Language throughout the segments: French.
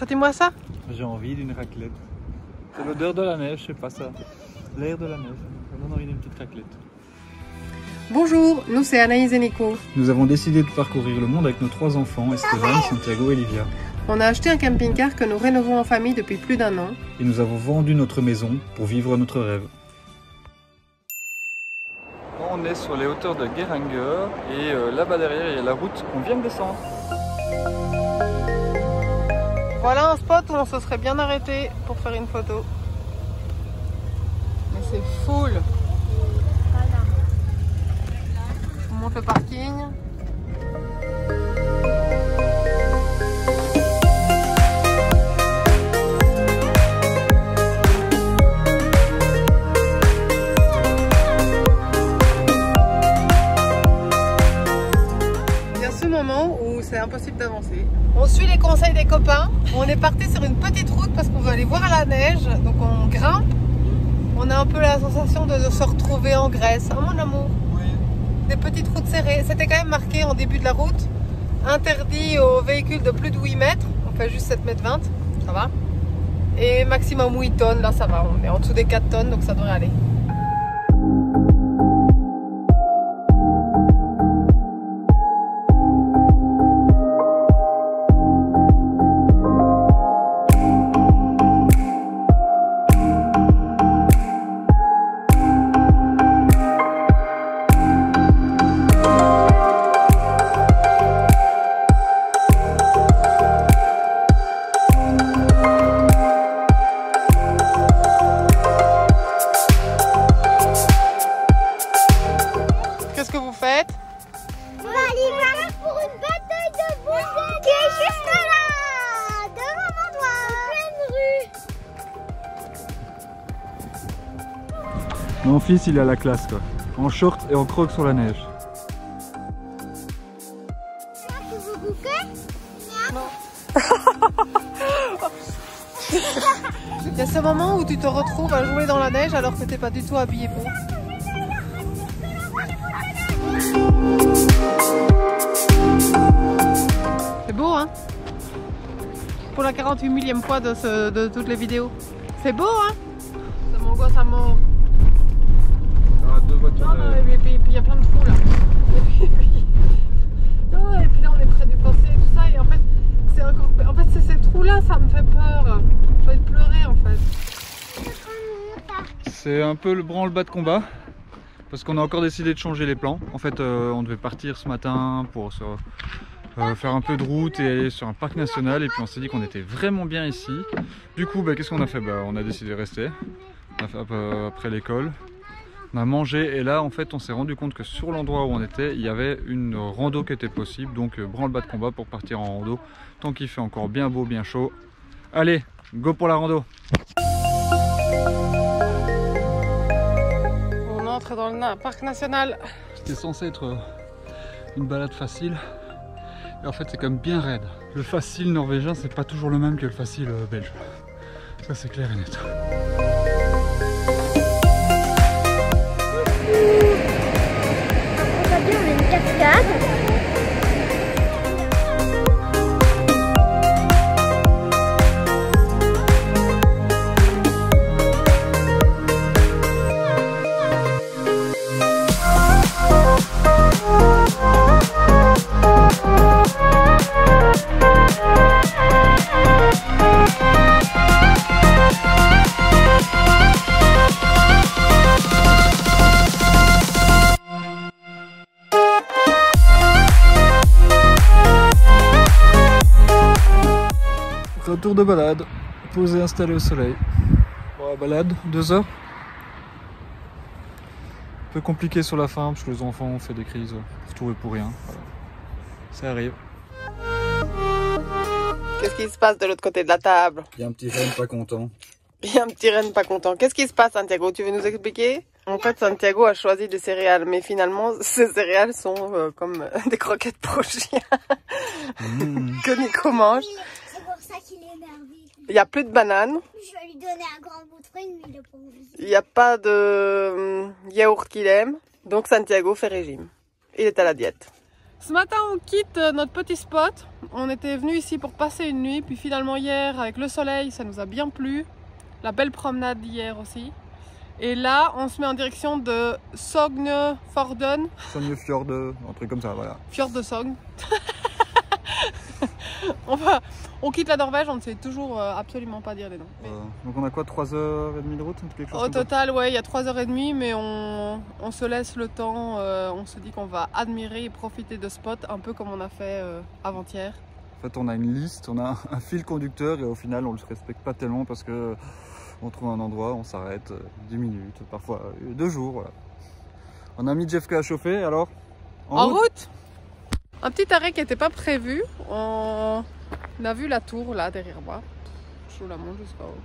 Traduis-moi ça. J'ai envie d'une raclette. C'est l'odeur de la neige, je sais pas ça. L'air de la neige. On a envie d'une petite raclette. Bonjour, nous c'est Anaïs et Nico. Nous avons décidé de parcourir le monde avec nos 3 enfants, Esteban, Santiago et Livia. On a acheté un camping-car que nous rénovons en famille depuis plus d'1 an. Et nous avons vendu notre maison pour vivre notre rêve. On est sur les hauteurs de Geiranger et là-bas derrière il y a la route qu'on vient de descendre. Voilà un spot où on se serait bien arrêté pour faire une photo. Mais c'est full. Je vous montre le parking. Il y a ce moment où c'est impossible d'avancer. On suit les conseils des copains. On est parti sur une petite route parce qu'on veut aller voir la neige. Donc on grimpe. On a un peu la sensation de se retrouver en Grèce. Hein, mon amour? Oui. Des petites routes serrées. C'était quand même marqué en début de la route. Interdit aux véhicules de plus de 8 mètres. On fait juste 7,20 mètres. Ça va. Et maximum 8 tonnes. Là ça va. On est en dessous des 4 tonnes. Donc ça devrait aller. Qu'est-ce que vous faites? On va aller voir pour une bataille de boulettes qui est juste là, devant mon doigt, en pleine rue. Mon fils il est à la classe quoi. En short et en crocs sur la neige. Tu veux bouffer? Il y a ce moment où tu te retrouves à jouer dans la neige alors que t'es pas du tout habillé pour. C'est beau hein? Pour la 48 millième fois de toutes les vidéos. C'est beau hein? Ça m'angoisse à mort. Ah, 2 voitures. Non, non, et puis il y a plein de trous là. Et puis là on est près du fossé et tout ça et en fait c'est encore. En fait c'est ces trous là, ça me fait peur. J'ai envie de pleurer en fait. C'est un peu le branle-bas de combat. Parce qu'on a encore décidé de changer les plans. En fait, on devait partir ce matin pour faire un peu de route et aller sur un parc national. Et puis on s'est dit qu'on était vraiment bien ici. Du coup, qu'est-ce qu'on a fait? On a décidé de rester après l'école. On a mangé et là, en fait, on s'est rendu compte que sur l'endroit où on était, il y avait une rando qui était possible. Donc, branle-bas de combat pour partir en rando. Tant qu'il fait encore bien beau, bien chaud. Allez, go pour la rando! Dans le parc national. C'était censé être une balade facile et en fait c'est quand même bien raide. Le facile norvégien c'est pas toujours le même que le facile belge. Ça c'est clair et net. On va dire on a une cascade. Retour de balade, posé installé au soleil. Bon, la balade, 2 heures. Un peu compliqué sur la fin parce que les enfants ont fait des crises pour tout et pour rien. Voilà. Ça arrive. Qu'est-ce qui se passe de l'autre côté de la table? Il y a un petit renne pas content. Il y a un petit renne pas content. Qu'est-ce qui se passe, Santiago? Tu veux nous expliquer? En fait, Santiago a choisi des céréales, mais finalement, ces céréales sont comme des croquettes pour chien que Nico mange. C'est pour ça qu'il est énervé. Il n'y a plus de bananes. Je vais lui donner un grand bout de fruit, mais il a pas envie. Il n'y a pas de yaourt qu'il aime. Donc Santiago fait régime. Il est à la diète. Ce matin, on quitte notre petit spot. On était venu ici pour passer une nuit, puis finalement hier, avec le soleil, ça nous a bien plu. La belle promenade d'hier aussi. Et là, on se met en direction de Sognefjorden. Sognefjord, un truc comme ça, voilà. Fjord de Sogn. On quitte la Norvège, on ne sait toujours absolument pas dire les noms. Donc on a quoi, 3h30 de route, quelque chose Au total, ouais, il y a 3h30, mais on se laisse le temps. On se dit qu'on va admirer et profiter de spots, un peu comme on a fait avant-hier. En fait, on a une liste, on a un fil conducteur et au final, on ne le respecte pas tellement parce que on trouve un endroit, on s'arrête 10 minutes, parfois 2 jours. Voilà. On a mis JFK à chauffer, alors en route. Un petit arrêt qui n'était pas prévu. On a vu la tour là derrière moi. Je vous la montre jusqu'à haut.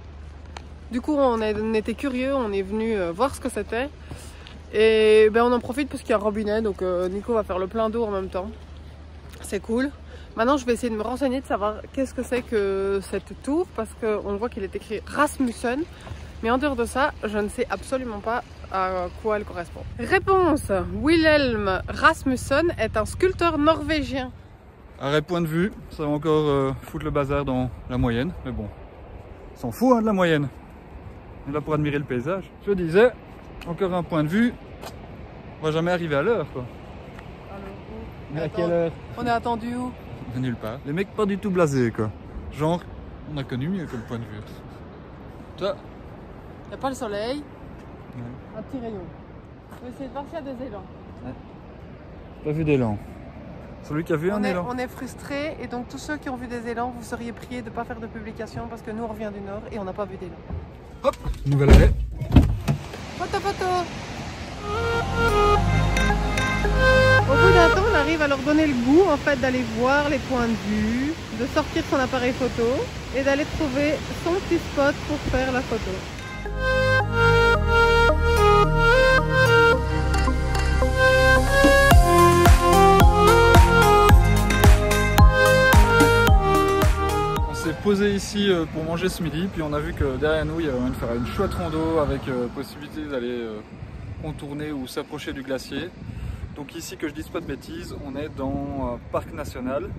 Du coup, on était curieux, on est venu voir ce que c'était. Et ben, on en profite parce qu'il y a un robinet, donc Nico va faire le plein d'eau en même temps. C'est cool. Maintenant, je vais essayer de me renseigner, de savoir qu'est-ce que c'est que cette tour, parce qu'on voit qu'il est écrit Rasmussen. Mais en dehors de ça, je ne sais absolument pas à quoi elle correspond. Réponse: Wilhelm Rasmussen est un sculpteur norvégien. Arrêt point de vue, ça va encore foutre le bazar dans la moyenne, mais bon, on s'en fout hein, de la moyenne. On est là pour admirer le paysage. Je disais, encore un point de vue, on va jamais arriver à l'heure quoi. Mais à quelle heure? On est attendu où? Nulle part. Les mecs pas du tout blasés quoi. Genre, on a connu mieux comme point de vue. Ça. Il n'y a pas le soleil. Ouais. Un petit rayon. On va essayer de voir s'il y a des élans. Ouais. Pas vu d'élan. Celui qui a vu un élan. On est frustrés et donc tous ceux qui ont vu des élans, vous seriez priés de ne pas faire de publication parce que nous on revient du nord et on n'a pas vu d'élan. Hop, nouvel arrêt. Photo, photo. Au bout d'un temps, on arrive à leur donner le goût en fait d'aller voir les points de vue, de sortir son appareil photo et d'aller trouver son petit spot pour faire la photo. On s'est posé ici pour manger ce midi, puis on a vu que derrière nous il y avait moyen de faire une chouette rando avec possibilité d'aller contourner ou s'approcher du glacier. Donc ici, que je dise pas de bêtises, on est dans un parc national.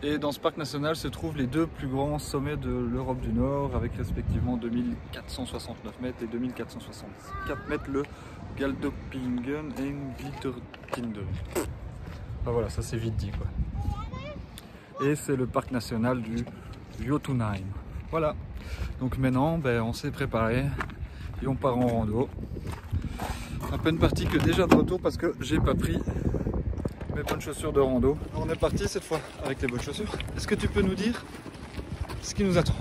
Et dans ce parc national se trouvent les 2 plus grands sommets de l'Europe du Nord, avec respectivement 2469 mètres et 2464 mètres, le Galdhøpiggen et Glittertinder. Enfin voilà, ça c'est vite dit quoi. Et c'est le parc national du Jotunheim. Voilà, donc maintenant ben, on s'est préparé et on part en rando. À peine parti que déjà de retour parce que j'ai pas pris mes bonnes chaussures de rando. On est parti cette fois avec les bonnes chaussures. Est-ce que tu peux nous dire ce qui nous attend?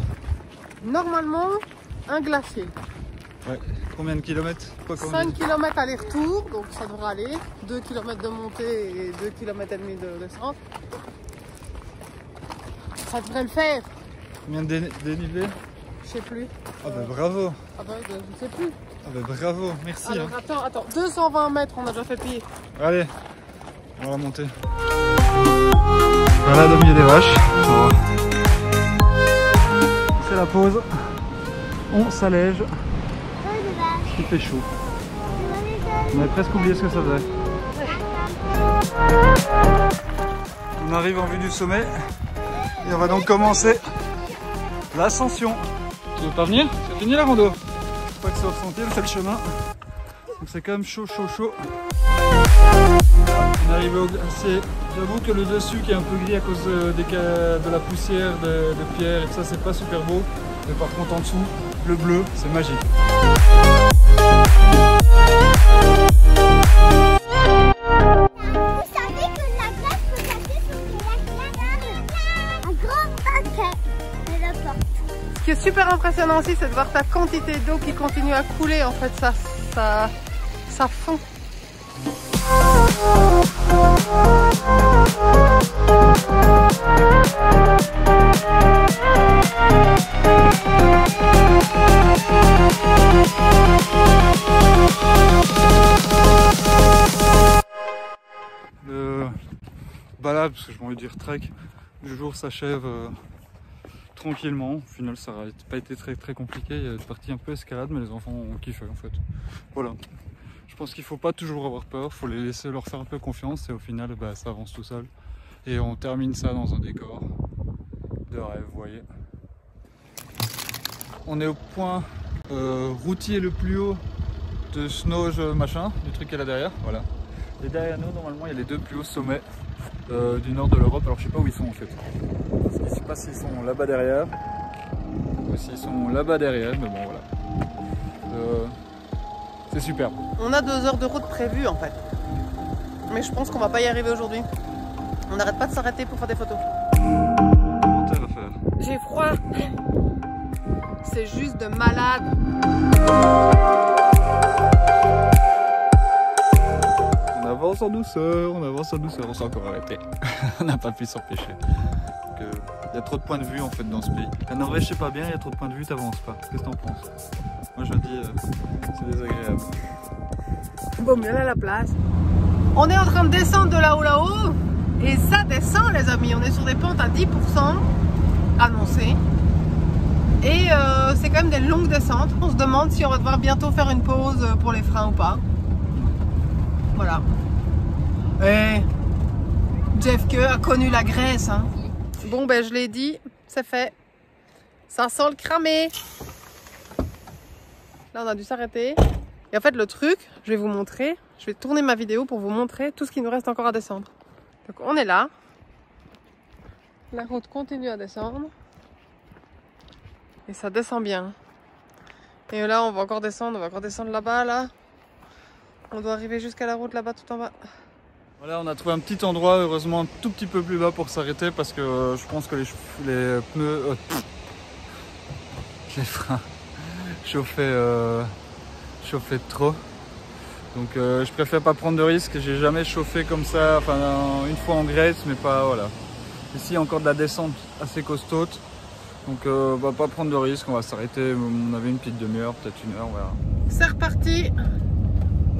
Normalement, un glacier. Ouais. Combien de kilomètres? 5 km aller-retour, donc ça devrait aller. 2 km de montée et 2 km et demi de descente. Ça devrait le faire. Combien de dénivelé? Je sais plus. Ah bah bravo. Ah bah je sais plus. Ah bah bravo, merci. Alors hein. attends, 220 mètres on a déjà fait pied. Allez, on va monter. Voilà au milieu des vaches. On fait la pause. On s'allège. Il fait chaud. On avait presque oublié ce que ça faisait. On arrive en vue du sommet. Et on va donc commencer l'ascension. Tu veux pas venir? C'est fini la rando? Faut pas que ça ressentiel, c'est le chemin. Donc c'est quand même chaud. On arrive au glacier. J'avoue que le dessus qui est un peu gris à cause de la poussière, de pierre et tout ça, c'est pas super beau. Mais par contre en dessous, le bleu, c'est magique. Ce qui est super impressionnant aussi, c'est de voir ta quantité d'eau qui continue à couler. En fait, ça fond. Le balade, parce que j'ai envie de dire trek, du jour s'achève tranquillement. Au final, ça n'a pas été très compliqué. Il y a une partie un peu escalade, mais les enfants ont kiffé en fait. Voilà. Je pense qu'il faut pas toujours avoir peur, faut les laisser leur faire un peu confiance et au final bah, ça avance tout seul. Et on termine ça dans un décor de rêve, vous voyez. On est au point routier le plus haut de Snoge machin, du truc qu'elle a derrière, voilà. Et derrière nous, normalement, il y a les deux plus hauts sommets du nord de l'Europe. Alors je sais pas où ils sont en fait. Je sais pas s'ils sont là-bas derrière ou s'ils sont là-bas derrière, mais bon voilà. C'est super. On a 2 heures de route prévues en fait. Mais je pense qu'on va pas y arriver aujourd'hui. On n'arrête pas de s'arrêter pour faire des photos. Commentaire à faire. J'ai froid. C'est juste de malade. On avance en douceur, on s'est encore arrêté. On n'a pas pu s'empêcher. Il y a trop de points de vue en fait dans ce pays. La Norvège c'est pas bien, il y a trop de points de vue, t'avances pas. Qu'est-ce que t'en penses? Moi je dis c'est désagréable. Vaut mieux aller à la place. On est en train de descendre de là-haut et ça descend les amis. On est sur des pentes à 10% annoncées. Et c'est quand même des longues descentes. On se demande si on va devoir bientôt faire une pause pour les freins ou pas. Voilà. Et Jeff Ke a connu la Grèce. Hein. Bon ben je l'ai dit, c'est fait. Ça sent le cramé. Là on a dû s'arrêter. Et en fait le truc, je vais vous montrer. Je vais tourner ma vidéo pour vous montrer tout ce qui nous reste encore à descendre. Donc on est là. La route continue à descendre. Et ça descend bien. Et là on va encore descendre là-bas là. On doit arriver jusqu'à la route là-bas tout en bas. Voilà, on a trouvé un petit endroit, heureusement un tout petit peu plus bas pour s'arrêter parce que je pense que les pneus, les freins chauffaient trop. Donc je préfère pas prendre de risques. J'ai jamais chauffé comme ça, enfin une fois en Grèce, mais pas voilà. Ici il y a encore de la descente assez costaude. Donc va pas prendre de risques, on va s'arrêter. On avait une petite demi-heure, peut-être 1 heure, voilà. C'est reparti.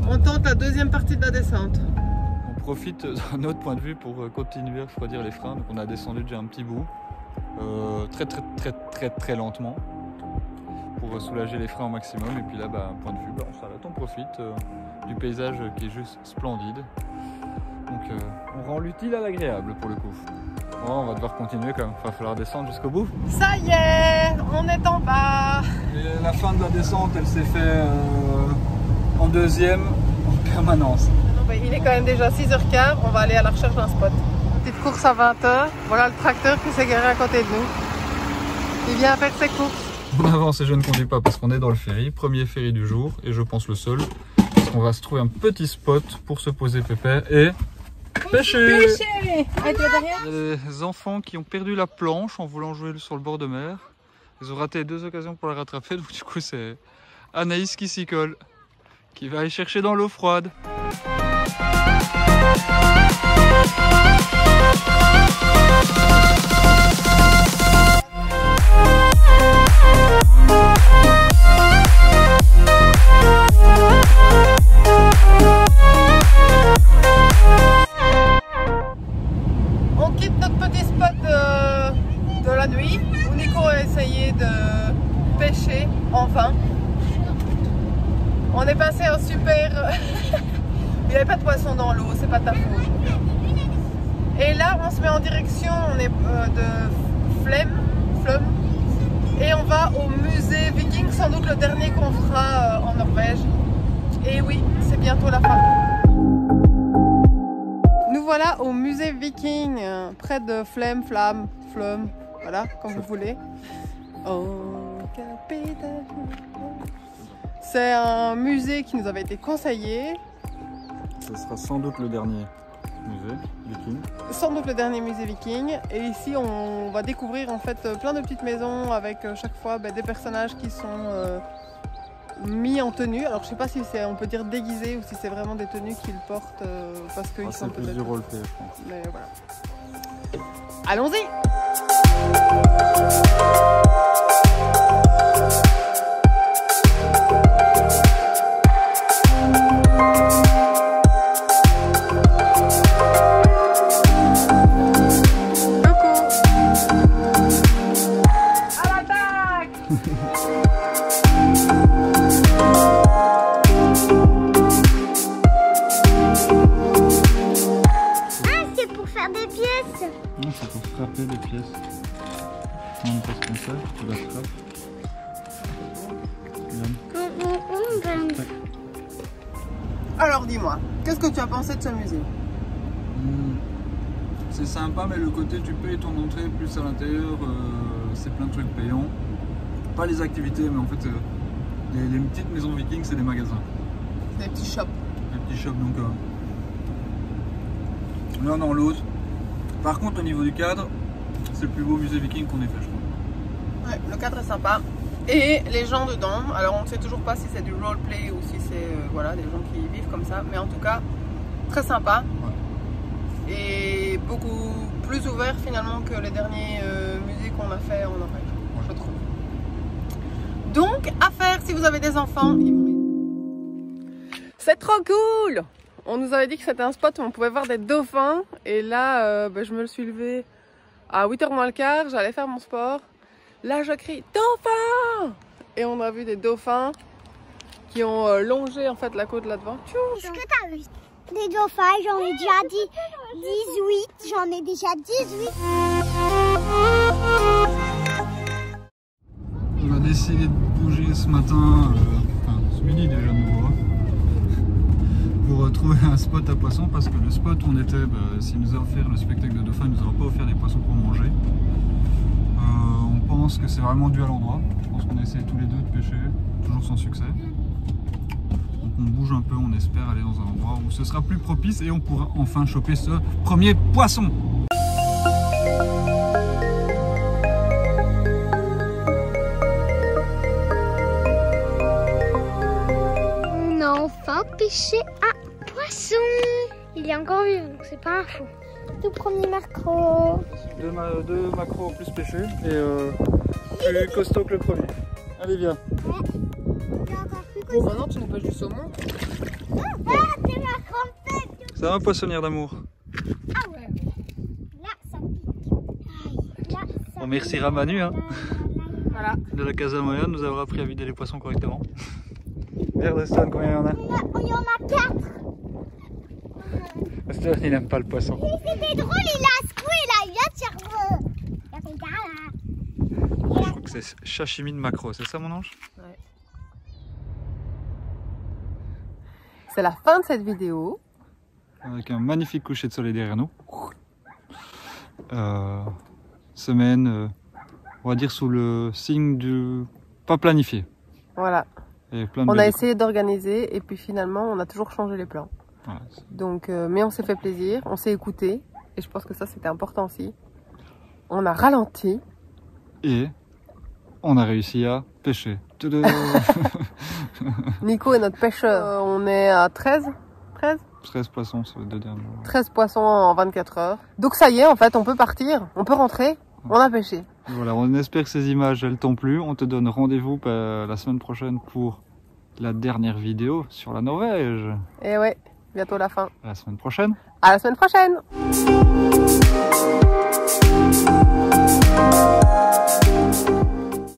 On tente la deuxième partie de la descente. On profite d'un autre point de vue pour continuer à refroidir les freins. Donc on a descendu déjà un petit bout, très lentement, pour soulager les freins au maximum. Et puis là, bah, point de vue, bah, on s'arrête, on profite du paysage qui est juste splendide. Donc on rend l'utile à l'agréable pour le coup. Bon, on va devoir continuer quand même, il va falloir descendre jusqu'au bout. Ça y est, on est en bas. Et la fin de la descente, elle s'est faite en deuxième en permanence. Il est quand même déjà 6h15, on va aller à la recherche d'un spot. Petite course à 20h, voilà le tracteur qui s'est garé à côté de nous. Il vient faire ses courses. On avance et je ne conduis pas parce qu'on est dans le ferry, premier ferry du jour et je pense le seul. Parce qu'on va se trouver un petit spot pour se poser pépère et pêcher. Pêcher. Avec le derrière. Il y a des enfants qui ont perdu la planche en voulant jouer sur le bord de mer. Ils ont raté 2 occasions pour la rattraper, donc du coup c'est Anaïs qui s'y colle, qui va aller chercher dans l'eau froide. On quitte notre petit spot de la nuit où Nico a essayé de pêcher enfin. On est passé un super... Il n'y avait pas de poisson dans l'eau, c'est pas ta faute. Et là, on se met en direction, on est de Flem, et on va au musée Viking, sans doute le dernier qu'on fera en Norvège. Et oui, c'est bientôt la fin. Nous voilà au musée Viking, près de Flem, voilà, comme vous voulez. Oh, capitaine. C'est un musée qui nous avait été conseillé. Ce sera sans doute le dernier musée viking. Sans doute le dernier musée viking. Et ici, on va découvrir en fait plein de petites maisons avec chaque fois des personnages qui sont mis en tenue. Alors, je sais pas si c'est, on peut dire déguisés ou si c'est vraiment des tenues qu'ils portent parce qu'ils sont peut-être plus du roleplay, je pense. Mais voilà. Allons-y. attraper les pièces. On passe comme ça, tu l'attrapes. Alors dis-moi, qu'est-ce que tu as pensé de ce musée? C'est sympa, mais le côté tu payes ton entrée plus à l'intérieur, c'est plein de trucs payants. Pas les activités, mais en fait les petites maisons vikings, c'est des magasins. Des petits shops. Des petits shops, donc l'un dans l'autre. Par contre, au niveau du cadre, c'est le plus beau musée viking qu'on ait fait, je crois. Ouais, le cadre est sympa. Et les gens dedans, alors on ne sait toujours pas si c'est du roleplay ou si c'est voilà, des gens qui vivent comme ça, mais en tout cas, très sympa. Ouais. Et beaucoup plus ouvert finalement que les derniers musées qu'on a fait en Norvège, ouais, je trouve. Donc, à faire si vous avez des enfants. C'est trop cool! On nous avait dit que c'était un spot où on pouvait voir des dauphins. Et là, je me suis levée à 8h moins le quart, j'allais faire mon sport. Là, je crie « Dauphin !» Et on a vu des dauphins qui ont longé en fait la côte là-devant. Est-ce que tu as vu des dauphins? J'en ai déjà dit 18. J'en ai déjà 18. On a décidé de bouger ce matin, ce midi déjà de nouveau, pour trouver un spot à poissons, parce que le spot où on était, s'il nous a offert le spectacle de dauphins, il nous aura pas offert des poissons pour manger. On pense que c'est vraiment dû à l'endroit. Je pense qu'on a essayé tous les deux de pêcher, toujours sans succès. Donc on bouge un peu, on espère aller dans un endroit où ce sera plus propice et on pourra enfin choper ce premier poisson. On a enfin pêché un poisson. Il est encore vivant, donc c'est pas un fou. Tout premier macro. Deux macros en plus pêchés et plus costaud que le premier. Allez, viens. Bon, maintenant tu nous pêches du saumon. Ah, t'es ma grand-père. Ça va, poissonnière d'amour? Ah ouais. Là, ça pique. Là, ça On remerciera Manu Voilà. de la Casa Moya de nous avoir appris à vider les poissons correctement. Regarde Aston, combien il y en a? Il y en a 4. Aston, il n'aime pas le poisson. C'était drôle, il a secoué là, il vient de cerveau. Je crois que c'est sashimi de maquereau, c'est ça mon ange? Ouais. C'est la fin de cette vidéo. Avec un magnifique coucher de soleil derrière nous. Semaine, on va dire sous le signe du pas planifié. Voilà. Et plein de On a essayé d'organiser et puis finalement on a toujours changé les plans. voilà. Donc, mais on s'est fait plaisir, on s'est écouté et je pense que ça c'était important aussi. On a ralenti. Et on a réussi à pêcher. Nico est notre pêcheur. On est à 13 poissons sur les 2 derniers jours. 13 poissons en 24 heures. Donc ça y est, en fait, on peut partir, on peut rentrer, on a pêché. Voilà, on espère que ces images elles t'ont plu. On te donne rendez-vous la semaine prochaine pour la dernière vidéo sur la Norvège. Et ouais, bientôt la fin. À la semaine prochaine. À la semaine prochaine!